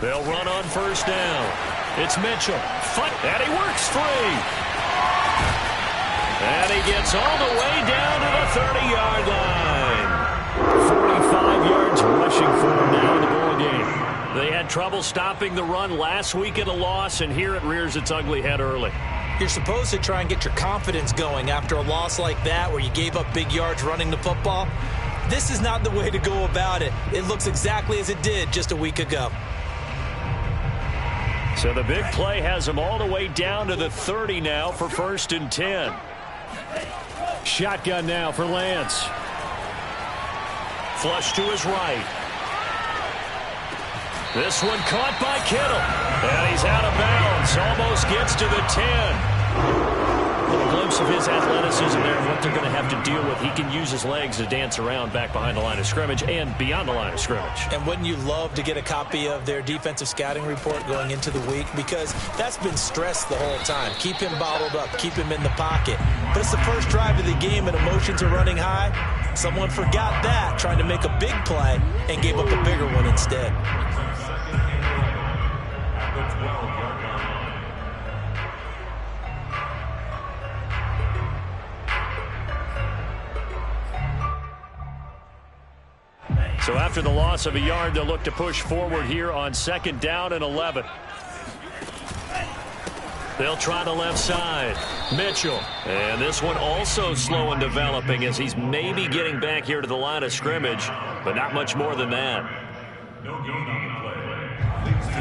They'll run on first down. It's Mitchell. And he works free. And he gets all the way down to the 30-yard line. 45 yards rushing for him now in the ball game. They had trouble stopping the run last week in a loss, and here it rears its ugly head early. You're supposed to try and get your confidence going after a loss like that where you gave up big yards running the football. This is not the way to go about it. It looks exactly as it did just a week ago. So the big play has him all the way down to the 30 now for 1st and 10. Shotgun now for Lance. Flush to his right. This one caught by Kittle. And he's out of bounds. Almost gets to the 10. A little glimpse of his athleticism there and what they're going to have to deal with. He can use his legs to dance around back behind the line of scrimmage and beyond the line of scrimmage. And wouldn't you love to get a copy of their defensive scouting report going into the week? Because that's been stressed the whole time. Keep him bottled up. Keep him in the pocket. But it's the first drive of the game and emotions are running high. Someone forgot that, trying to make a big play, and gave up a bigger one instead. So after the loss of a yard, they'll look to push forward here on 2nd down and 11. They'll try the left side. Mitchell. And this one also slow in developing as he's maybe getting back here to the line of scrimmage, but not much more than that.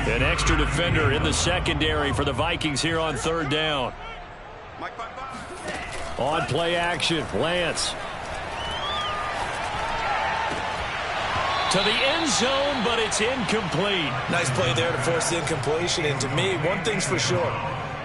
An extra defender in the secondary for the Vikings here on 3rd down. On play action, Lance. To the end zone, but it's incomplete. Nice play there to force the incompletion. And to me, one thing's for sure.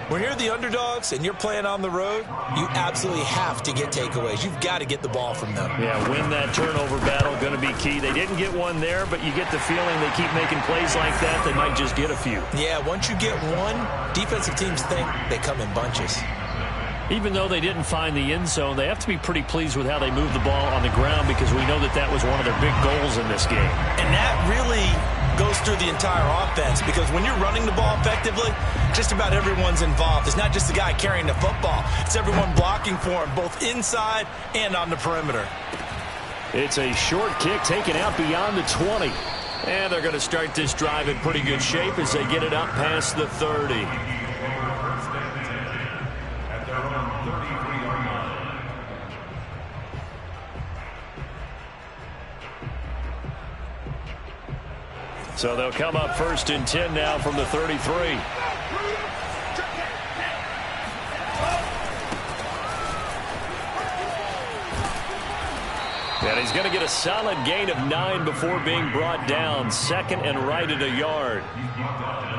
When you're the underdogs and you're playing on the road, you absolutely have to get takeaways. You've got to get the ball from them. Yeah, win that turnover battle, going to be key. They didn't get one there, but you get the feeling they keep making plays like that, they might just get a few. Yeah, once you get one, defensive teams think they come in bunches. Even though they didn't find the end zone, they have to be pretty pleased with how they moved the ball on the ground because we know that that was one of their big goals in this game. And that really goes through the entire offense because when you're running the ball effectively, just about everyone's involved. It's not just the guy carrying the football. It's everyone blocking for him, both inside and on the perimeter. It's a short kick taken out beyond the 20. And they're going to start this drive in pretty good shape as they get it up past the 30. So they'll come up 1st and 10 now from the 33. And he's going to get a solid gain of 9 before being brought down. 2nd and right at a yard.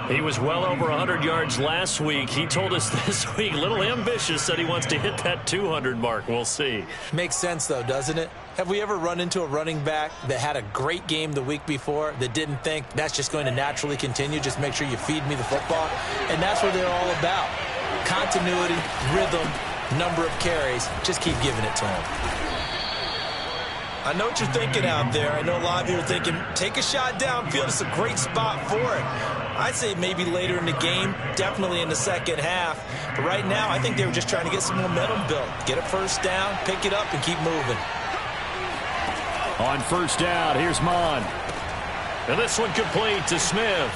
He was well over 100 yards last week. He told us this week, a little ambitious, said he wants to hit that 200 mark. We'll see. Makes sense, though, doesn't it? Have we ever run into a running back that had a great game the week before that didn't think that's just going to naturally continue? Just make sure you feed me the football. And that's what they're all about. Continuity, rhythm, number of carries. Just keep giving it to him. I know what you're thinking out there. I know a lot of you are thinking, take a shot downfield. It's a great spot for it. I'd say maybe later in the game, definitely in the second half. But right now, I think they were just trying to get some momentum built. Get a first down, pick it up, and keep moving. On first down, here's Mon. And this one complete to Smith.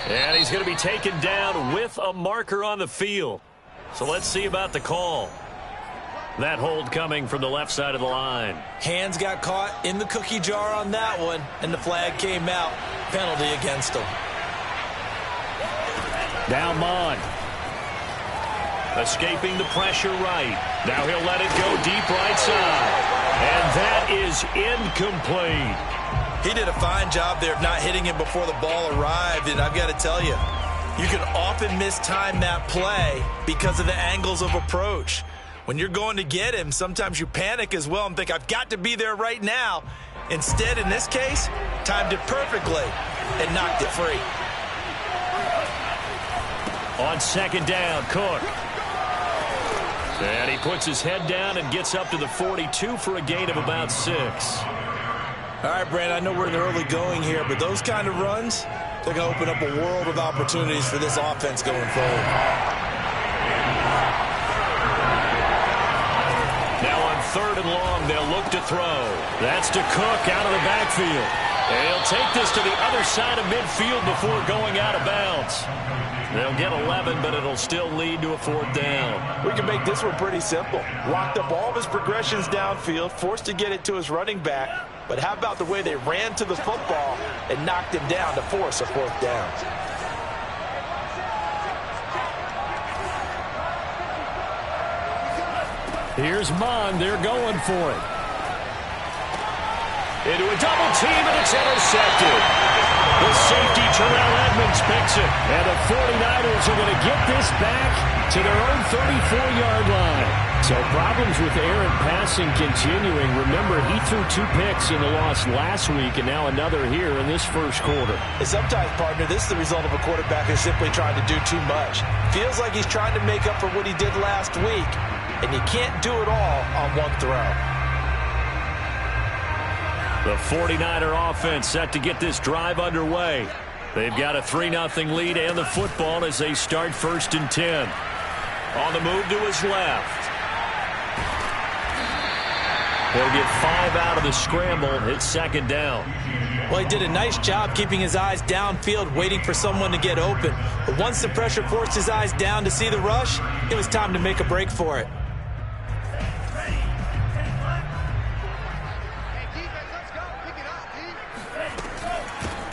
And he's going to be taken down with a marker on the field. So let's see about the call. That hold coming from the left side of the line. Hands got caught in the cookie jar on that one, and the flag came out. Penalty against him. Now Mon. Escaping the pressure right. Now he'll let it go deep right side. And that is incomplete. He did a fine job there of not hitting him before the ball arrived, and I've got to tell you, you can often mistime that play because of the angles of approach. When you're going to get him, sometimes you panic as well and think, I've got to be there right now. Instead, in this case, timed it perfectly and knocked it free. On second down, Cook. And he puts his head down and gets up to the 42 for a gain of about 6. All right, Brand, I know we're in the early going here, but those kind of runs, they're going to open up a world of opportunities for this offense going forward. Now on 3rd and long, they'll look to throw. That's to Cook out of the backfield. And he'll take this to the other side of midfield before going out of bounds. They'll get 11, but it'll still lead to a 4th down. We can make this one pretty simple. Locked up all of his progressions downfield, forced to get it to his running back. But how about the way they ran to the football and knocked him down to force a 4th down? Here's Mond. They're going for it. Into a double team, and it's intercepted. The safety, Terrell Edmonds, picks it. And the 49ers are going to get this back to their own 34-yard line. So problems with errant passing continuing. Remember, he threw 2 picks in the loss last week, and now another here in this first quarter. And sometimes, partner, this is the result of a quarterback who's simply trying to do too much. Feels like he's trying to make up for what he did last week, and you can't do it all on one throw. The 49er offense set to get this drive underway. They've got a 3-0 lead and the football as they start 1st and 10. On the move to his left. They'll get 5 out of the scramble. It's 2nd down. Well, he did a nice job keeping his eyes downfield, waiting for someone to get open. But once the pressure forced his eyes down to see the rush, it was time to make a break for it.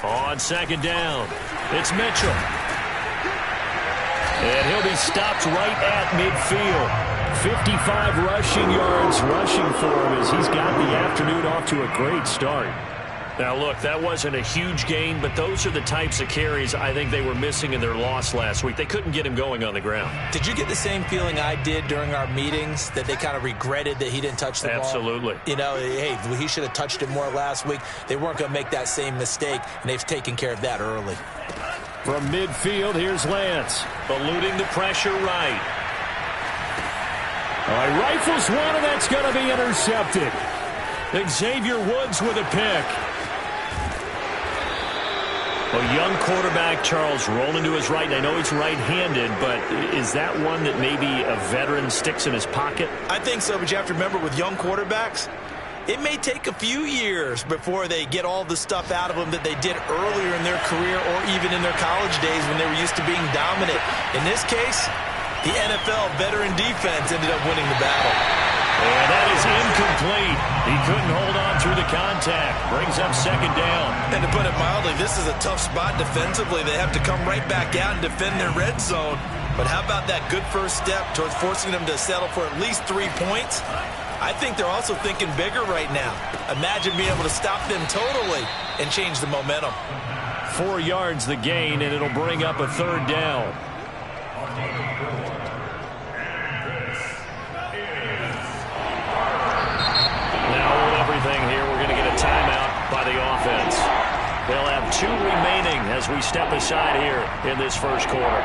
On 2nd down, it's Mitchell. And he'll be stopped right at midfield. 55 rushing yards rushing for him as he's got the afternoon off to a great start. Now, look, that wasn't a huge gain, but those are the types of carries I think they were missing in their loss last week. They couldn't get him going on the ground. Did you get the same feeling I did during our meetings, that they kind of regretted that he didn't touch the ball? Absolutely. You know, hey, he should have touched it more last week. They weren't going to make that same mistake, and they've taken care of that early. From midfield, here's Lance, eluding the pressure right. All right, rifles one, and that's going to be intercepted. Xavier Woods with a pick. A young quarterback, Charles, rolling to his right. I know he's right-handed, but is that one that maybe a veteran sticks in his pocket? I think so, but you have to remember with young quarterbacks, it may take a few years before they get all the stuff out of them that they did earlier in their career or even in their college days when they were used to being dominant. In this case, the NFL veteran defense ended up winning the battle. And that is incomplete. He couldn't hold on through the contact. Brings up 2nd down. And to put it mildly, this is a tough spot defensively. They have to come right back out and defend their red zone. But how about that good first step towards forcing them to settle for at least 3 points? I think they're also thinking bigger right now. Imagine being able to stop them totally and change the momentum. 4 yards the gain, and it'll bring up a 3rd down. Here, we're going to get a timeout by the offense. They'll have 2 remaining as we step aside here in this first quarter.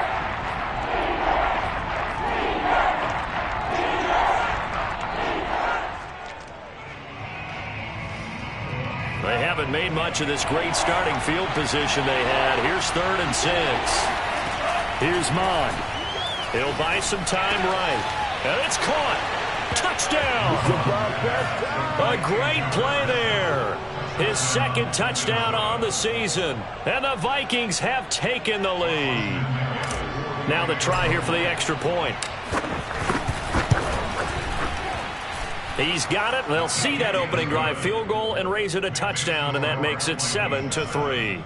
They haven't made much of this great starting field position they had. Here's 3rd and 6. Here's Mond. He'll buy some time right. And it's caught. Touchdown! A great play there. His 2nd touchdown on the season. And the Vikings have taken the lead. Now the try here for the extra point. He's got it. They'll see that opening drive field goal and raise it a touchdown, and that makes it 7-3.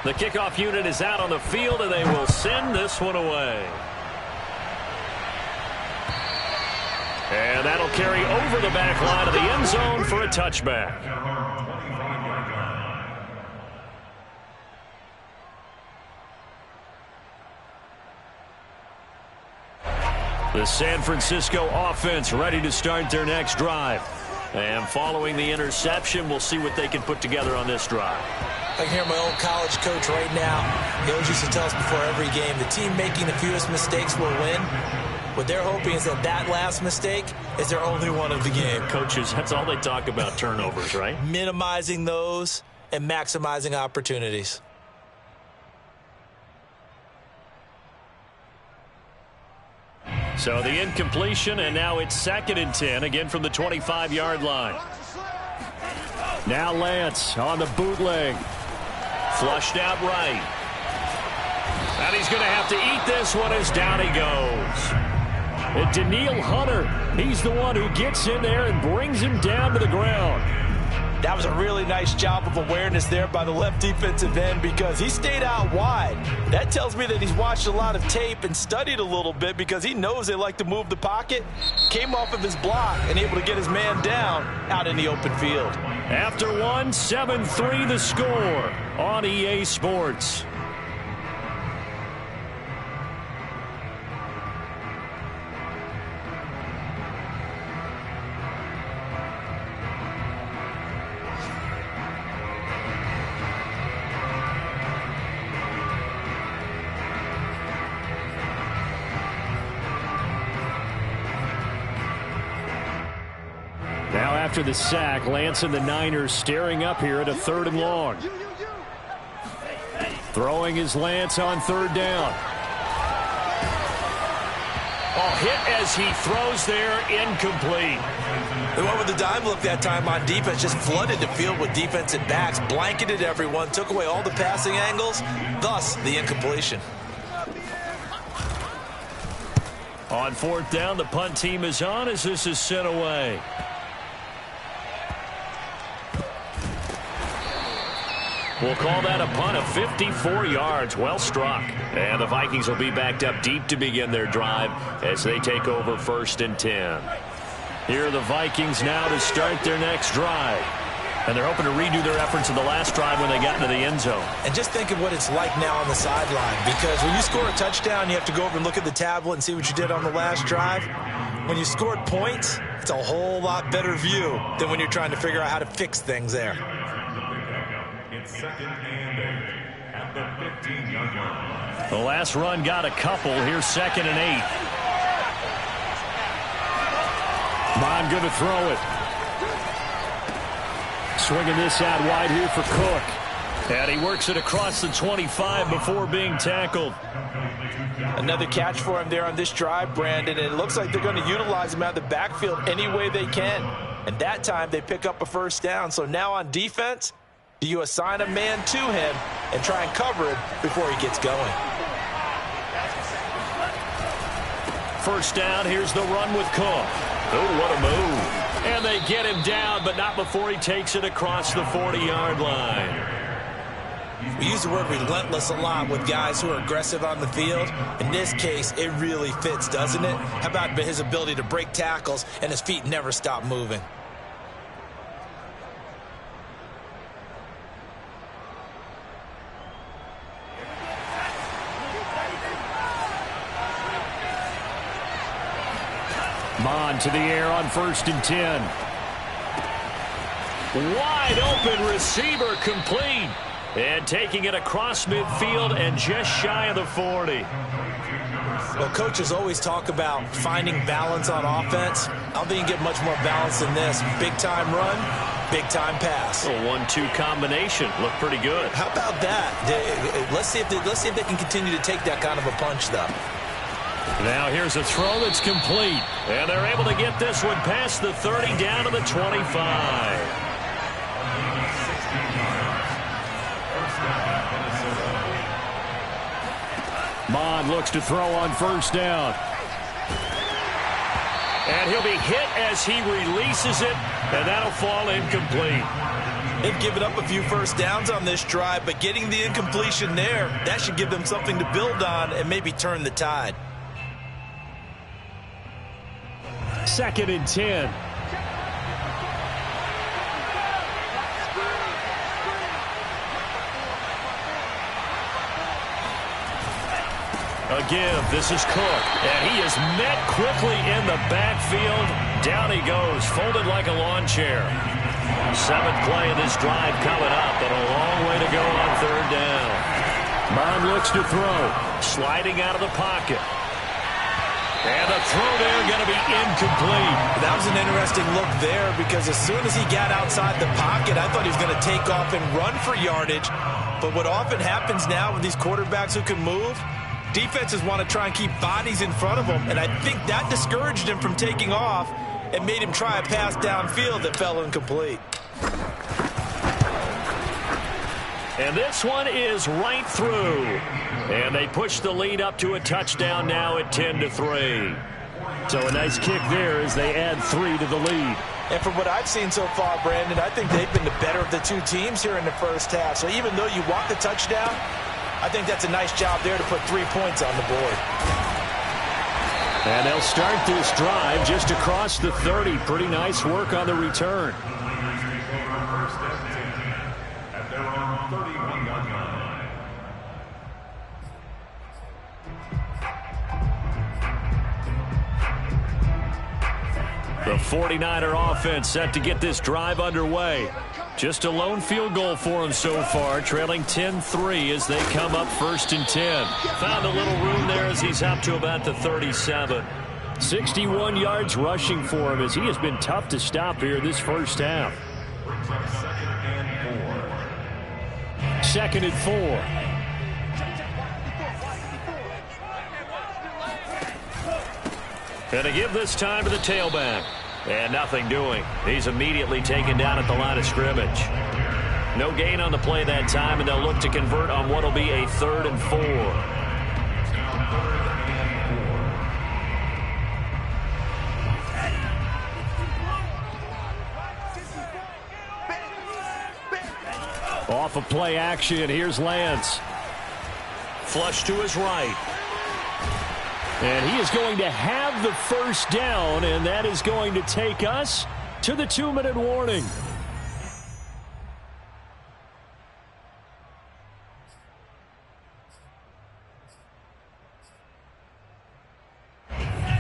The kickoff unit is out on the field, and they will send this one away. And that'll carry over the back line of the end zone for a touchback. The San Francisco offense ready to start their next drive. And following the interception, we'll see what they can put together on this drive. I can hear my old college coach right now. He always used to tell us before every game, the team making the fewest mistakes will win. What they're hoping is that that last mistake is their only one of the game. Coaches, that's all they talk about, turnovers, right? Minimizing those and maximizing opportunities. So the incompletion, and now it's 2nd and 10, again from the 25-yard line. Now Lance on the bootleg. Flushed out right. And he's going to have to eat this one as down he goes. And Daniil Hunter, he's the one who gets in there and brings him down to the ground. That was a really nice job of awareness there by the left defensive end because he stayed out wide. That tells me that he's watched a lot of tape and studied a little bit because he knows they like to move the pocket. Came off of his block and able to get his man down out in the open field. After one, 7-3 the score on EA Sports. Now after the sack, Lance and the Niners staring up here at a 3rd and long. Throwing is Lance on 3rd down. Oh, hit as he throws there, incomplete. They went with the dime look that time on defense, just flooded the field with defensive backs, blanketed everyone, took away all the passing angles, thus the incompletion. On 4th down, the punt team is on as this is sent away. We'll call that a punt of 54 yards. Well struck. And the Vikings will be backed up deep to begin their drive as they take over 1st and 10. Here are the Vikings now to start their next drive. And they're hoping to redo their efforts in the last drive when they got into the end zone. And just think of what it's like now on the sideline, because when you score a touchdown, you have to go over and look at the tablet and see what you did on the last drive. When you scored points, it's a whole lot better view than when you're trying to figure out how to fix things there. It's 2nd and 8 at the 15-yard line. The last run got a couple. Here's 2nd and 8. Bond going to throw it. Swinging this out wide here for Cook. And he works it across the 25 before being tackled. Another catch for him there on this drive, Brandon. And it looks like they're going to utilize him out of the backfield any way they can. And that time they pick up a 1st down. So now on defense, do you assign a man to him and try and cover him before he gets going? 1st down, here's the run with Cook. Oh, what a move. And they get him down, but not before he takes it across the 40-yard line. We use the word relentless a lot with guys who are aggressive on the field. In this case, it really fits, doesn't it? How about his ability to break tackles and his feet never stop moving? Bond to the air on 1st and 10. Wide open receiver complete. And taking it across midfield and just shy of the 40. Well, coaches always talk about finding balance on offense. I don't think you get much more balance than this. Big-time run, big-time pass. A 1-2 combination. Looked pretty good. How about that? Let's see if they can continue to take that kind of a punch, though. Now here's a throw that's complete. And they're able to get this one past the 30 down to the 25. Bond looks to throw on 1st down. And he'll be hit as he releases it, and that'll fall incomplete. They've given up a few 1st downs on this drive, but getting the incompletion there, that should give them something to build on and maybe turn the tide. 2nd and 10. A give. This is Cook. And he is met quickly in the backfield. Down he goes, folded like a lawn chair. 7th play of this drive coming up, and a long way to go on 3rd down. Bond looks to throw. Sliding out of the pocket. And the throw there going to be incomplete. That was an interesting look there because as soon as he got outside the pocket, I thought he was going to take off and run for yardage. But what often happens now with these quarterbacks who can move, defenses want to try and keep bodies in front of them. And I think that discouraged him from taking off and made him try a pass downfield that fell incomplete. And this one is right through. And they push the lead up to a touchdown now at 10-3. So a nice kick there as they add 3 to the lead. And from what I've seen so far, Brandon, I think they've been the better of the two teams here in the first half. So even though you want the touchdown, I think that's a nice job there to put 3 points on the board. And they'll start this drive just across the 30. Pretty nice work on the return. The 49er offense set to get this drive underway. Just a lone field goal for them so far, trailing 10-3 as they come up 1st and 10. Found a little room there as he's up to about the 37. 61 yards rushing for him as he has been tough to stop here this first half. 2nd and 4. And to give this time to the tailback. And nothing doing. He's immediately taken down at the line of scrimmage. No gain on the play that time, and they'll look to convert on what will be a 3rd and 4. Off of play action, here's Lance. Flush to his right. And he is going to have the first down, and that is going to take us to the 2-minute warning.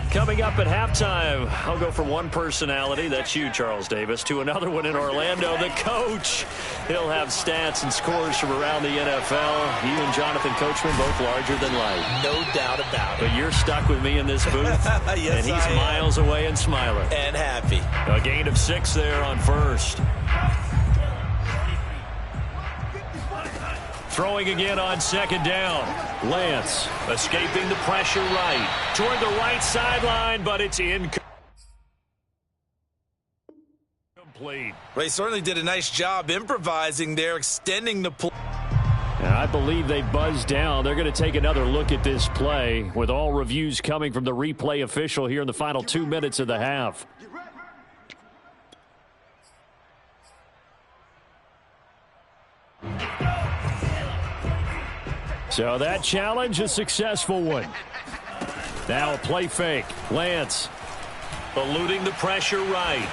Coming up at halftime, I'll go from one personality, that's you, Charles Davis, to another one in Orlando, the coach. He'll have stats and scores from around the NFL. You and Jonathan Coachman, both larger than life. No doubt about it. But you're stuck with me in this booth, yes, and he's miles away and smiling. And happy. A gain of 6 there on 1st. Throwing again on 2nd down. Lance escaping the pressure right. Toward the right sideline, but it's incomplete. Well, he certainly did a nice job improvising there, extending the play. And I believe they buzzed down. They're going to take another look at this play with all reviews coming from the replay official here in the final 2 minutes of the half. So that challenge, a successful one. Now a play fake. Lance eluding the pressure right.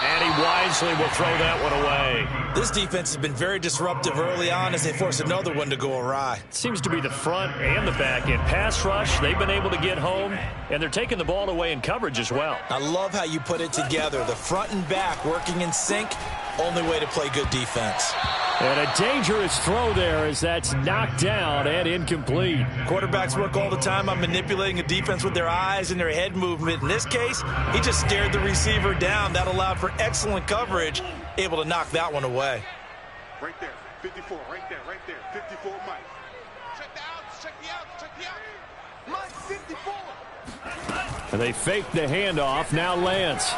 And he wisely will throw that one away. This defense has been very disruptive early on as they force another one to go awry. Seems to be the front and the back end. Pass rush, they've been able to get home, and they're taking the ball away in coverage as well. I love how you put it together. The front and back working in sync, only way to play good defense. And a dangerous throw there as that's knocked down and incomplete. Quarterbacks work all the time on manipulating a defense with their eyes and their head movement. In this case, he just stared the receiver down. That allowed for excellent coverage, able to knock that one away. Right there, 54, right there, 54, Mike. Check the outs, check the outs. Mike, 54. And they fake the handoff. Now Lance.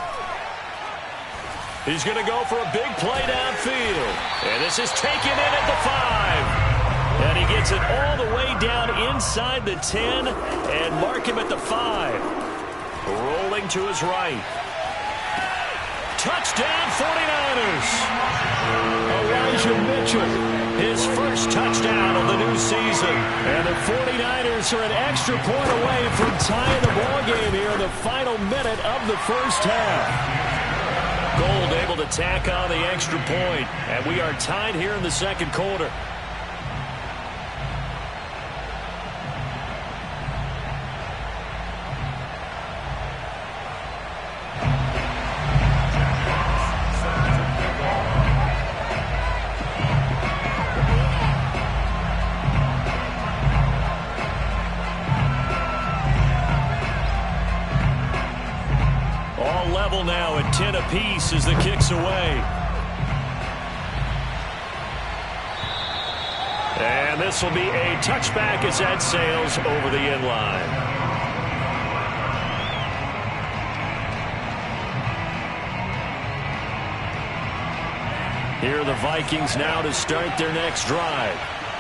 He's going to go for a big play downfield. And this is taken in at the 5. And he gets it all the way down inside the 10 and mark him at the 5. Rolling to his right. Touchdown 49ers. Elijah Mitchell, his first touchdown of the new season. And the 49ers are an extra point away from tying the ball game here in the final minute of the first half. Gold able to tack on the extra point, and we are tied here in the second quarter. level now at 10 apiece as the kick's away. And this will be a touchback as that sails over the end line. Here are the Vikings now to start their next drive.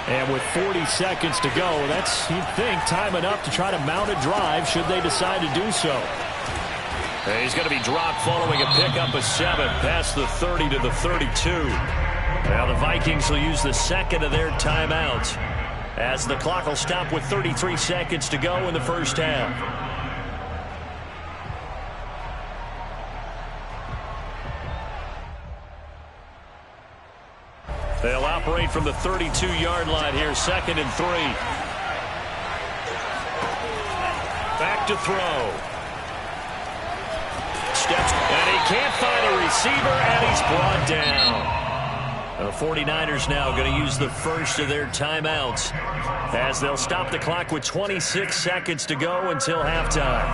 And with 40 seconds to go, that's, you'd think, time enough to try to mount a drive should they decide to do so. And he's going to be dropped following a pickup of 7 past the 30 to the 32. Now the Vikings will use the second of their timeouts as the clock will stop with 33 seconds to go in the first half. They'll operate from the 32-yard line here, 2nd and 3. Back to throw. Steps, and he can't find a receiver, and he's brought down. The 49ers now going to use the first of their timeouts as they'll stop the clock with 26 seconds to go until halftime.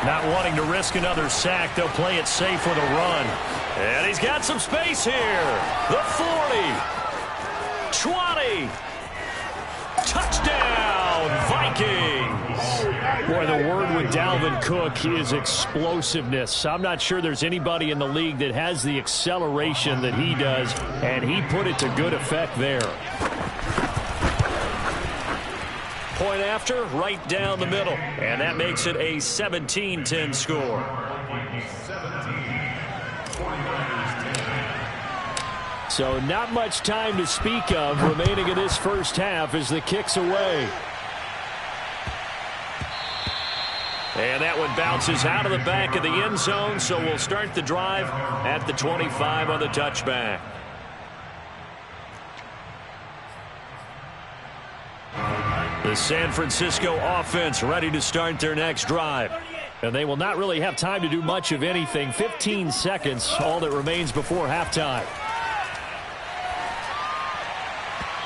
Not wanting to risk another sack, they'll play it safe with a run. And he's got some space here. The 40. 20. Touchdown, Vikings. Boy, the word with Dalvin Cook is explosiveness. I'm not sure there's anybody in the league that has the acceleration that he does, and he put it to good effect there. Point after, right down the middle, and that makes it a 17-10 score. So not much time to speak of remaining in this first half as the kick's away. And that one bounces out of the back of the end zone, so we'll start the drive at the 25 on the touchback. The San Francisco offense ready to start their next drive. And they will not really have time to do much of anything. 15 seconds, all that remains before halftime.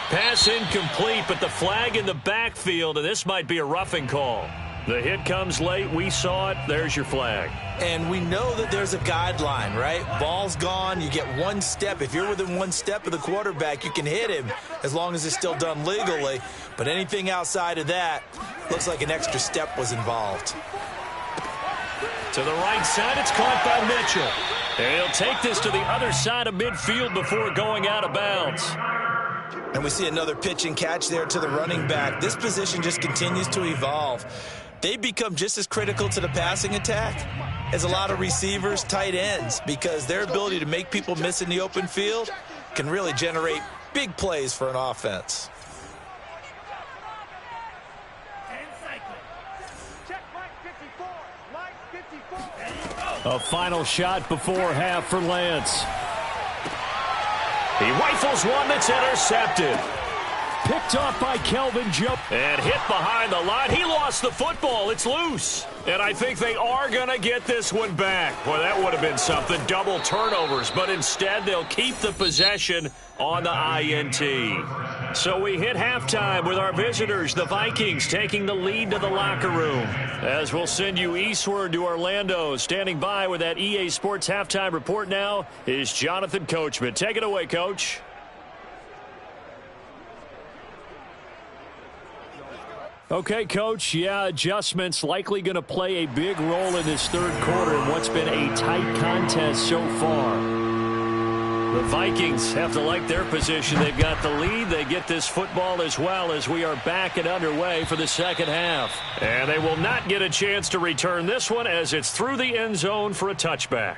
Pass incomplete, but the flag in the backfield, and this might be a roughing call. The hit comes late. We saw it. There's your flag. And we know that there's a guideline, right? Ball's gone. You get one step. If you're within one step of the quarterback, you can hit him as long as it's still done legally. But anything outside of that, looks like an extra step was involved. To the right side, it's caught by Mitchell. And he'll take this to the other side of midfield before going out of bounds. And we see another pitch and catch there to the running back. This position just continues to evolve. They become just as critical to the passing attack as a lot of receivers, tight ends, because their ability to make people miss in the open field can really generate big plays for an offense. A final shot before half for Lance. He rifles one that's intercepted. Picked off by Kelvin Jones. And hit behind the line. He lost the football. It's loose. And I think they are going to get this one back. Boy, that would have been something. Double turnovers. But instead, they'll keep the possession on the INT. So we hit halftime with our visitors, the Vikings, taking the lead to the locker room. As we'll send you eastward to Orlando. Standing by with that EA Sports halftime report now is Jonathan Coachman. Take it away, Coach. Okay, Coach, yeah, adjustments likely going to play a big role in this third quarter in what's been a tight contest so far. The Vikings have to like their position. They've got the lead. They get this football as well as we are back and underway for the second half. And they will not get a chance to return this one as it's through the end zone for a touchback.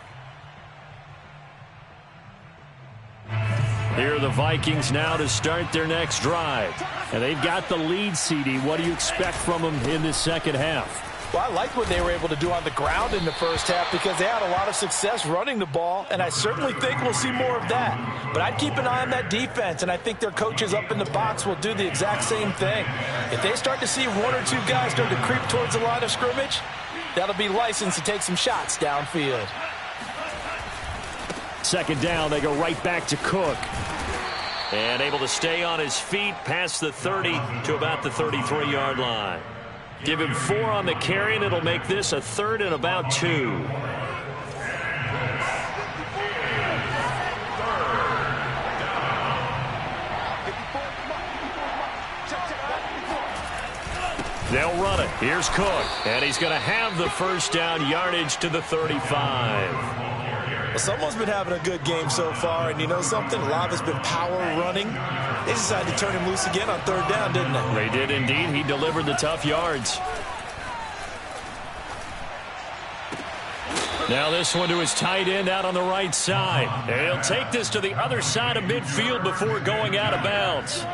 Here are the Vikings now to start their next drive. And they've got the lead, CD. What do you expect from them in this second half? Well, I like what they were able to do on the ground in the first half because they had a lot of success running the ball, and I certainly think we'll see more of that. But I'd keep an eye on that defense, and I think their coaches up in the box will do the exact same thing. If they start to see one or two guys start to creep towards the line of scrimmage, that'll be licensed to take some shots downfield. Second down, they go right back to Cook. And able to stay on his feet past the 30 to about the 33-yard line. Give him 4 on the carry, and it'll make this a 3rd and about 2. They'll run it. Here's Cook. And he's going to have the first down, yardage to the 35. Well, someone's been having a good game so far, and you know something? A lot of it's been power running. They decided to turn him loose again on 3rd down, didn't they? They did indeed. He delivered the tough yards. Now this one to his tight end out on the right side. And he'll take this to the other side of midfield before going out of bounds.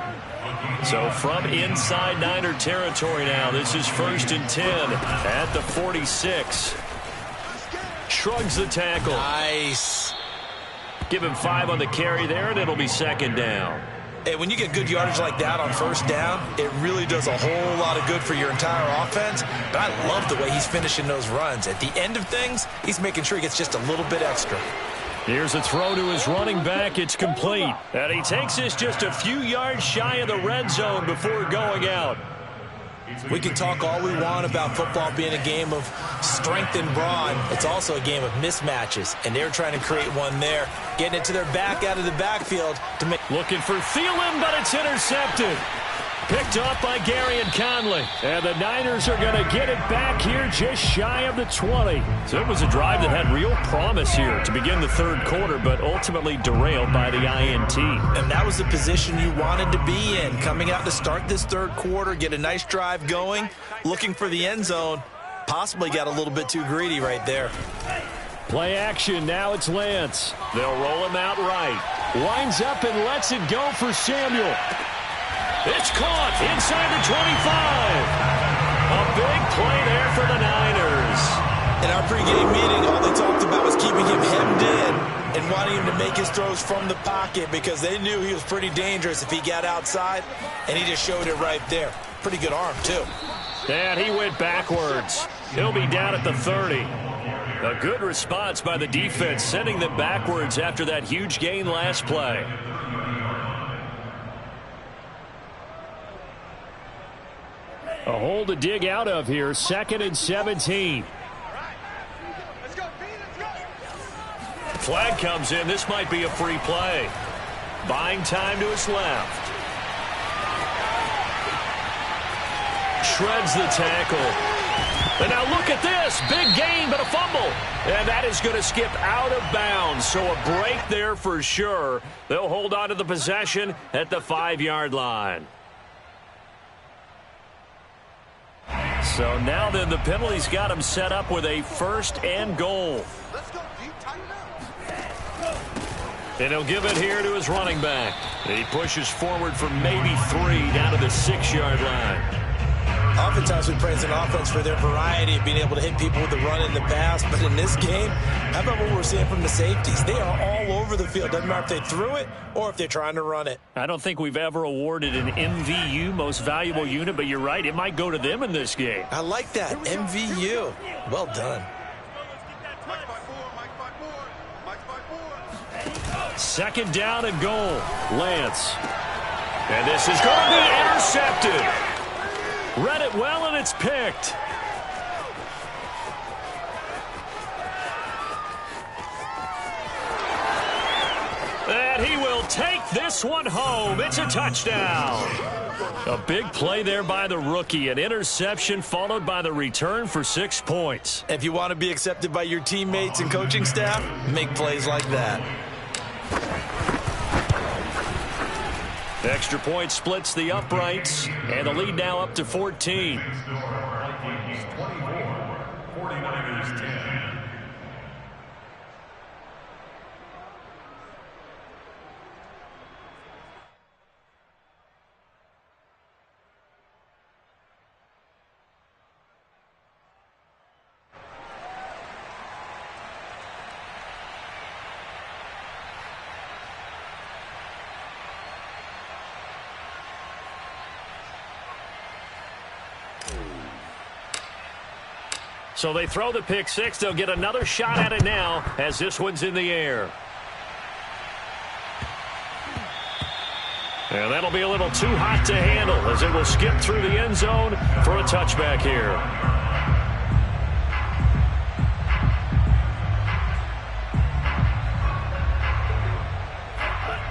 So from inside Niner territory now, this is 1st and 10 at the 46. Shrugs the tackle. Nice. Give him 5 on the carry there, and it'll be 2nd down. Hey, when you get good yardage like that on 1st down, it really does a whole lot of good for your entire offense. But I love the way he's finishing those runs. At the end of things, he's making sure he gets just a little bit extra. Here's a throw to his running back. It's complete. And he takes this just a few yards shy of the red zone before going out. We can talk all we want about football being a game of strength and brawn. It's also a game of mismatches, and they're trying to create one there, getting it to their back out of the backfield to make. Looking for Thielen, but it's intercepted. Picked up by Gary and Conley. And the Niners are going to get it back here just shy of the 20. So it was a drive that had real promise here to begin the 3rd quarter, but ultimately derailed by the INT. And that was the position you wanted to be in, coming out to start this 3rd quarter, get a nice drive going, looking for the end zone. Possibly got a little bit too greedy right there. Play action. Now it's Lance. They'll roll him out right. Winds up and lets it go for Samuel. It's caught inside the 25. A big play there for the Niners. In our pregame meeting, all they talked about was keeping him hemmed in and wanting him to make his throws from the pocket because they knew he was pretty dangerous if he got outside, and he just showed it right there. Pretty good arm, too. And he went backwards. He'll be down at the 30. A good response by the defense, sending them backwards after that huge gain last play. A hole to dig out of here. 2nd and 17. Flag comes in. This might be a free play. Buying time to his left. Shreds the tackle. And now look at this. Big gain, but a fumble. And that is going to skip out of bounds. So a break there for sure. They'll hold on to the possession at the 5-yard line. So now then the penalty's got him set up with a 1st and goal. And he'll give it here to his running back. And he pushes forward for maybe 3 down to the 6-yard line. Oftentimes we praise an offense for their variety of being able to hit people with the run and the pass. But in this game, how about what we're seeing from the safeties? They are all over the field. Doesn't matter if they threw it or if they're trying to run it. I don't think we've ever awarded an MVU, most valuable unit, but you're right. It might go to them in this game. I like that. MVU. Well done. 2nd down and goal. Lance. And this is going to be intercepted. Read it well, and it's picked. And he will take this one home. It's a touchdown. A big play there by the rookie. An interception followed by the return for 6 points. If you want to be accepted by your teammates and coaching staff, make plays like that. Extra point splits the uprights, and the lead now up to 14. 49ers 10. So they throw the pick 6. They'll get another shot at it now as this one's in the air. And that'll be a little too hot to handle as it will skip through the end zone for a touchback here.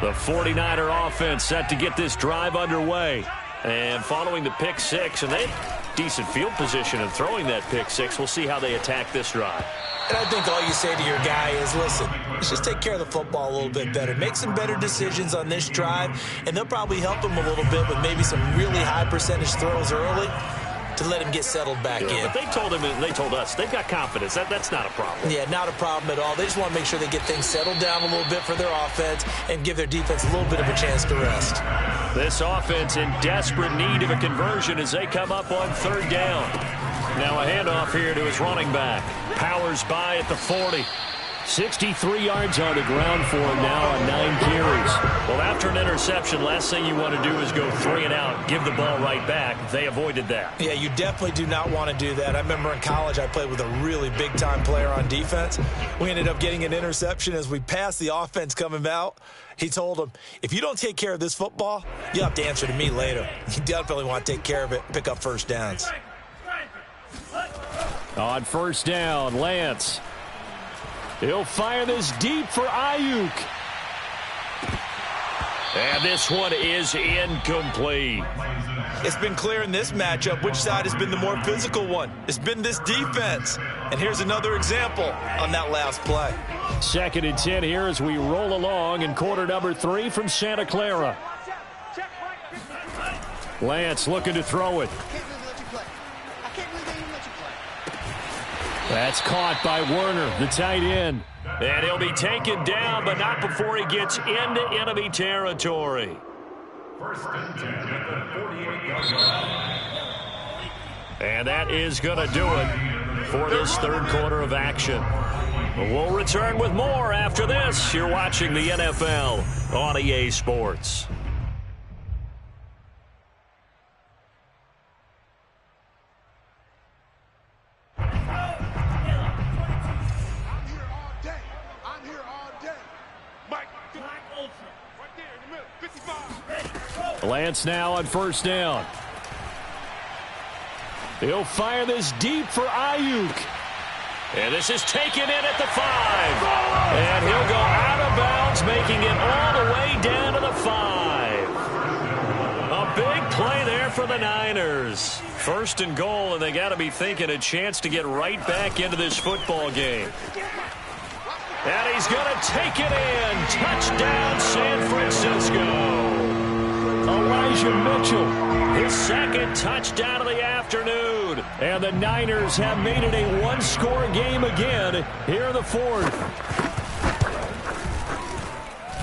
The 49er offense set to get this drive underway. And following the pick six, and they had decent field position in throwing that pick six. We'll see how they attack this drive. And I think all you say to your guy is, listen, let's just take care of the football a little bit better. Make some better decisions on this drive, and they'll probably help him a little bit with maybe some really high percentage throws early to let him get settled back in. But they told him, and they told us, they've got confidence. That's not a problem. Yeah, not a problem at all. They just want to make sure they get things settled down a little bit for their offense and give their defense a little bit of a chance to rest. This offense in desperate need of a conversion as they come up on third down. Now a handoff here to his running back. Powers by at the 40. 63 yards on the ground for him now on 9 carries. Well, after an interception, last thing you want to do is go 3 and out, give the ball right back. They avoided that. Yeah, you definitely do not want to do that. I remember in college I played with a really big-time player on defense. We ended up getting an interception as we passed the offense coming out. He told him, if you don't take care of this football, you'll have to answer to me later. You definitely want to take care of it, pick up first downs. On first down, Lance. He'll fire this deep for Ayuk. And this one is incomplete. It's been clear in this matchup which side has been the more physical one. It's been this defense. And here's another example on that last play. 2nd and 10 here as we roll along in quarter number 3 from Santa Clara. Lance looking to throw it. That's caught by Werner, the tight end. And he'll be taken down, but not before he gets into enemy territory. 1st and 10 at the 48-yard line. And that is going to do it for this third quarter of action. We'll return with more after this. You're watching the NFL on EA Sports. Lance now on first down. He'll fire this deep for Ayuk. And this is taken in at the 5. And he'll go out of bounds, making it all the way down to the 5. A big play there for the Niners. 1st and goal, and they got to be thinking a chance to get right back into this football game. And he's going to take it in. Touchdown, San Francisco. Elijah Mitchell, his 2nd touchdown of the afternoon. And the Niners have made it a one-score game again here in the 4th.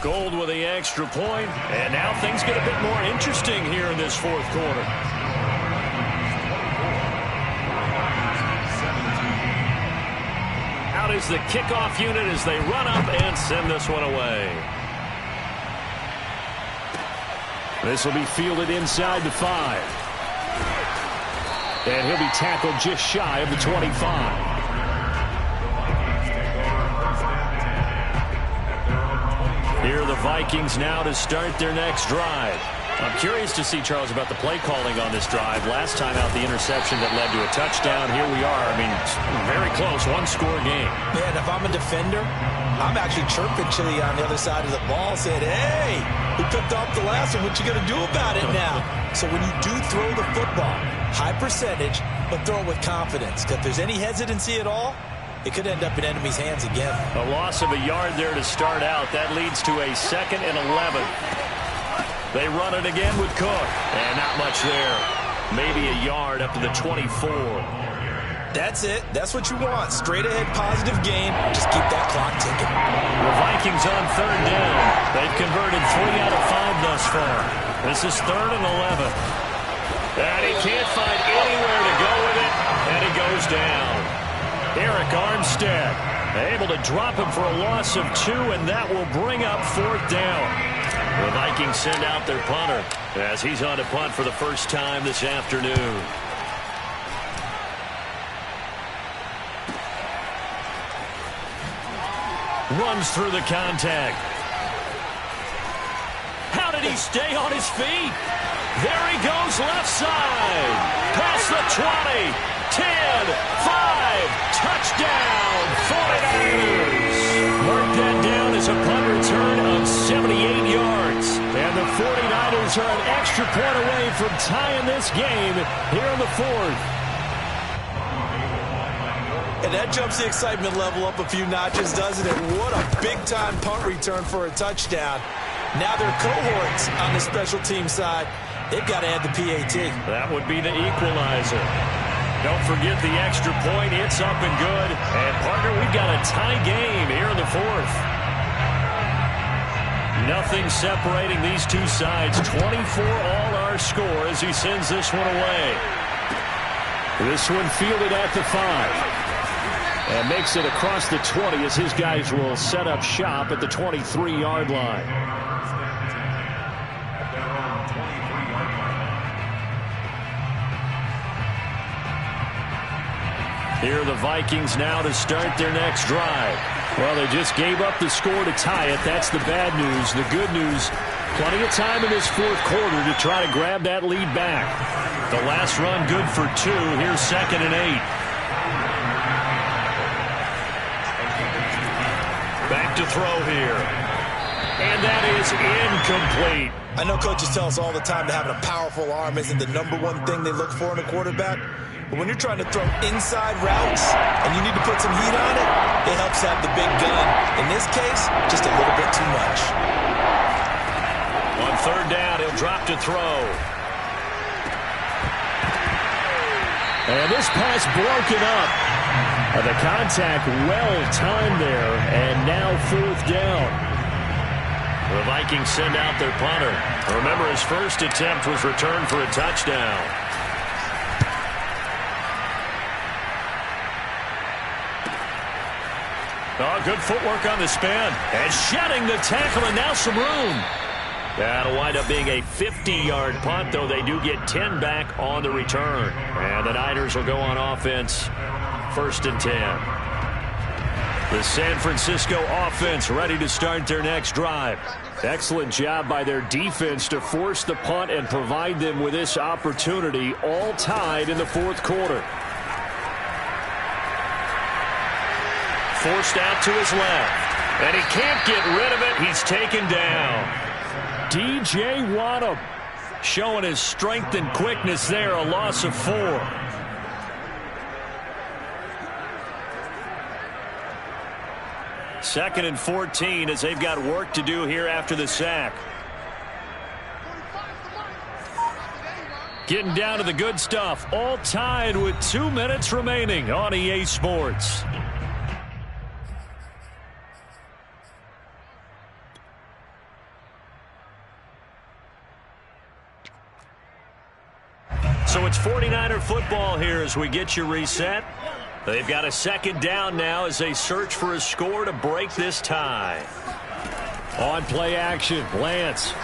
Gold with the extra point, and now things get a bit more interesting here in this 4th quarter. Out is the kickoff unit as they run up and send this one away. This will be fielded inside the 5. And he'll be tackled just shy of the 25. Here are the Vikings now to start their next drive. I'm curious to see, Charles, about the play calling on this drive. Last time out, the interception that led to a touchdown. Here we are. I mean, very close, one-score game. Yeah, and if I'm a defender, I'm actually chirping to you on the other side of the ball, saying, hey, we picked off the last one. What you going to do about it now? So when you do throw the football, high percentage, but throw it with confidence. Because if there's any hesitancy at all, it could end up in enemy's hands again. A loss of a yard there to start out. That leads to a 2nd and 11. They run it again with Cook. And not much there. Maybe a yard up to the 24. That's it. That's what you want. Straight ahead positive game. Just keep that clock ticking. The Vikings on third down. They've converted 3 out of 5 thus far. This is 3rd and 11. And he can't find anywhere to go with it. And he goes down. Eric Armstead able to drop him for a loss of 2, and that will bring up 4th down. The Vikings send out their punter as he's on to punt for the first time this afternoon. Runs through the contact. How to did he stay on his feet? There he goes left side. Past the 20. 10, 5, touchdown, 49ers. Mark that down as a punt return of 78 yards. And the 49ers are an extra point away from tying this game here in the fourth. And that jumps the excitement level up a few notches, doesn't it? What a big-time punt return for a touchdown. Now their cohorts on the special team side, they've got to add the PAT. That would be the equalizer. Don't forget the extra point. It's up and good. And, partner, we've got a tie game here in the fourth. Nothing separating these two sides. 24 all our score as he sends this one away. This one fielded at the 5. And makes it across the 20 as his guys will set up shop at the 23-yard line. Here are the Vikings now to start their next drive. Well, they just gave up the score to tie it. That's the bad news. The good news, plenty of time in this fourth quarter to try to grab that lead back. The last run good for 2. Here's 2nd and 8. Back to throw here. And that is incomplete. I know coaches tell us all the time that having a powerful arm isn't the #1 thing they look for in a quarterback. But when you're trying to throw inside routes and you need to put some heat on it, it helps have the big gun. In this case, just a little bit too much. On 3rd down, he'll drop to throw. And this pass broken up. The contact well timed there, and now 4th down. The Vikings send out their punter. Remember, his first attempt was returned for a touchdown. Oh, good footwork on the spin. And shedding the tackle, and now some room. That'll wind up being a 50-yard punt, though they do get 10 back on the return. And the Niners will go on offense, 1st and 10. The San Francisco offense ready to start their next drive. Excellent job by their defense to force the punt and provide them with this opportunity, all tied in the fourth quarter. Forced out to his left. And he can't get rid of it. He's taken down. DJ Waddle showing his strength and quickness there. A loss of 4. Second and 14 as they've got work to do here after the sack. Getting down to the good stuff. All tied with 2 minutes remaining on EA Sports. So it's 49er football here as we get you reset. They've got a 2nd down now as they search for a score to break this tie. On play action, Lance.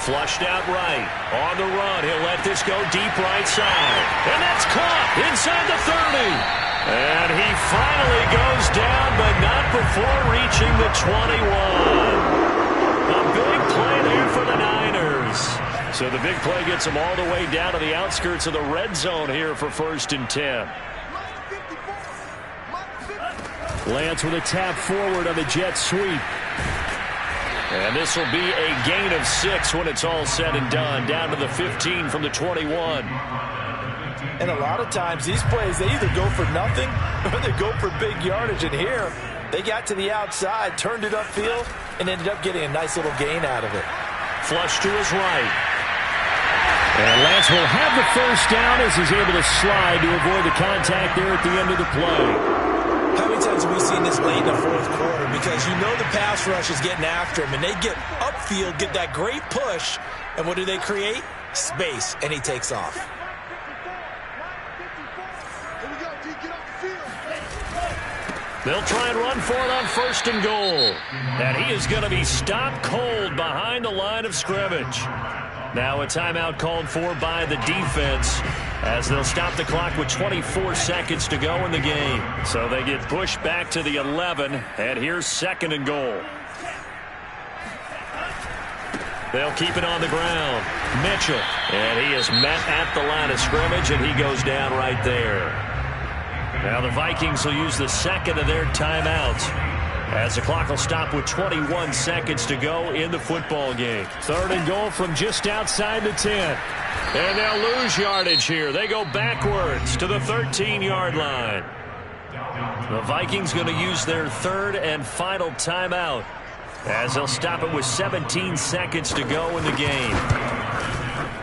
Flushed out right. On the run, he'll let this go deep right side. And that's caught inside the 30. And he finally goes down, but not before reaching the 21. A big play there for the Niners. So the big play gets them all the way down to the outskirts of the red zone here for 1st and 10. Lance with a tap forward on the jet sweep. And this will be a gain of 6 when it's all said and done. Down to the 15 from the 21. And a lot of times these plays, they either go for nothing or they go for big yardage. And here, they got to the outside, turned it upfield, and ended up getting a nice little gain out of it. Flush to his right. And Lance will have the 1st down as he's able to slide to avoid the contact there at the end of the play. How many times have we seen this late in the fourth quarter? Because you know the pass rush is getting after him, and they get upfield, get that great push, and what do they create? Space, and he takes off. They'll try and run for it on 1st and goal. And he is going to be stopped cold behind the line of scrimmage. Now a timeout called for by the defense as they'll stop the clock with 24 seconds to go in the game. So they get pushed back to the 11, and here's 2nd and goal. They'll keep it on the ground. Mitchell. And he is met at the line of scrimmage, and he goes down right there. Now the Vikings will use the second of their timeouts, as the clock will stop with 21 seconds to go in the football game. 3rd and goal from just outside the 10. And they'll lose yardage here. They go backwards to the 13-yard line. The Vikings going to use their 3rd and final timeout, as they'll stop it with 17 seconds to go in the game.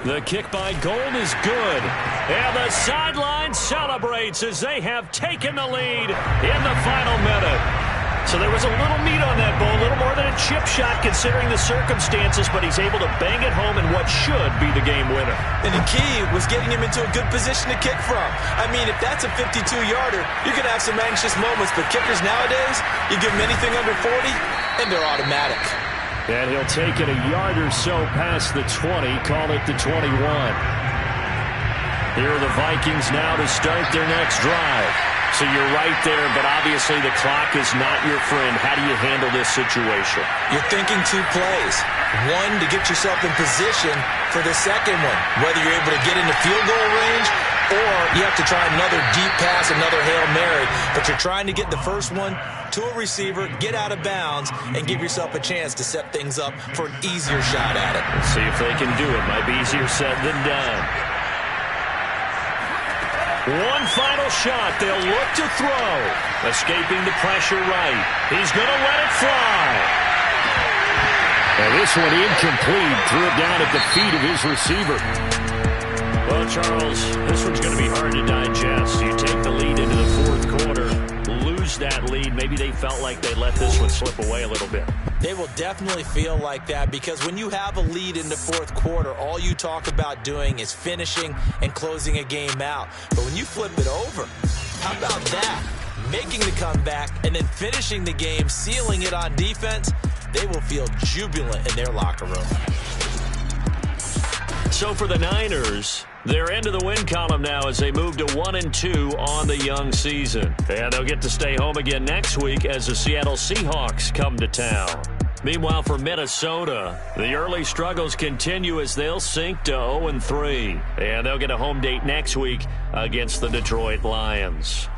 The kick by Gold is good. And the sideline celebrates as they have taken the lead in the final minute. So there was a little meat on that ball, a little more than a chip shot considering the circumstances, but he's able to bang it home in what should be the game winner. And the key was getting him into a good position to kick from. I mean, if that's a 52-yarder, you're going to have some anxious moments, but kickers nowadays, you give them anything under 40, and they're automatic. And he'll take it a yard or so past the 20, call it the 21. Here are the Vikings now to start their next drive. So you're right there, but obviously the clock is not your friend. How do you handle this situation? You're thinking 2 plays. One, to get yourself in position for the second one, whether you're able to get into field goal range or you have to try another deep pass, another Hail Mary. But you're trying to get the first one to a receiver, get out of bounds, and give yourself a chance to set things up for an easier shot at it. Let's see if they can do it. Might be easier said than done. One final shot. They'll look to throw. Escaping the pressure right. He's going to let it fly. And this one incomplete. Threw it down at the feet of his receiver. Well, Charles, this one's going to be hard to digest. You take the lead into the 4th quarter, lose that lead. Maybe they felt like they let this one slip away a little bit. They will definitely feel like that because when you have a lead in the 4th quarter, all you talk about doing is finishing and closing a game out. But when you flip it over, how about that? Making the comeback and then finishing the game, sealing it on defense, they will feel jubilant in their locker room. So for the Niners, they're into the win column now as they move to 1-2 on the young season. And they'll get to stay home again next week as the Seattle Seahawks come to town. Meanwhile, for Minnesota, the early struggles continue as they'll sink to 0-3. And they'll get a home date next week against the Detroit Lions.